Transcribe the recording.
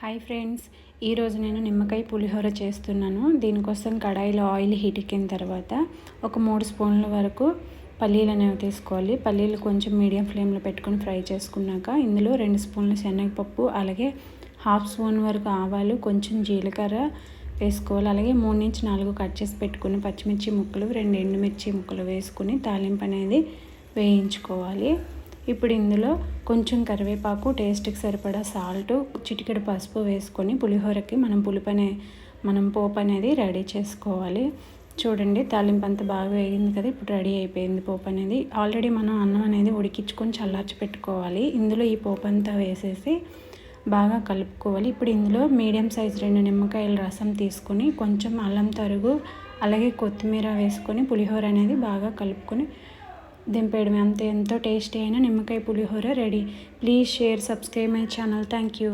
Hi friends, ఈరోజు నేను నిమ్మకాయ పులిహోర చేస్తున్నాను. దీనికోసం కడాయిలో ఆయిల్ హీట్ ఎక్కిన తర్వాత ఒక 3 స్పూన్ల వరకు పల్లీలు అనేవి తీసుకోవాలి. పల్లీలు కొంచెం మీడియం ఫ్లేమ్లో పెట్టుకొని ఫ్రై చేసుకున్నాక ఇందులో 2 స్పూన్ల శనగపప్పు, అలాగే 1/2 స్పూన్ వరకు ఆవాలు, కొంచెం జీలకర్ర వేసుకోవాలి. అలాగే 3 నుంచి 4 కట్ చేసి పెట్టుకుని పచ్చిమిర్చి ముక్కలు, 2 ఎండుమిర్చి ముక్కలు వేసుకుని తాలింపు అనేది వేయించుకోవాలి. ఇప్పుడు ఇందులో కొంచెం కరివేపాకు, టేస్ట్కి సరిపడా సాల్ట్, చిటికెడు పసుపు వేసుకొని పులిహోరకి మనం పోపు అనేది రెడీ చేసుకోవాలి. చూడండి, తాలింపు అంతా బాగా వేగింది కదా. ఇప్పుడు రెడీ అయిపోయింది పోపు అనేది. ఆల్రెడీ మనం అన్నం అనేది ఉడికించుకొని చల్లార్చి పెట్టుకోవాలి. ఇందులో ఈ పోపు అంతా వేసేసి బాగా కలుపుకోవాలి. ఇప్పుడు ఇందులో మీడియం సైజ్ 2 నిమ్మకాయల రసం తీసుకొని కొంచెం అల్లం తరుగు, అలాగే కొత్తిమీర వేసుకొని పులిహోర అనేది బాగా కలుపుకొని దింపేయడమే. అంతే, ఎంతో టేస్టీ అయిన నిమ్మకాయ పులిహోర ready. Please share, subscribe my channel. Thank you.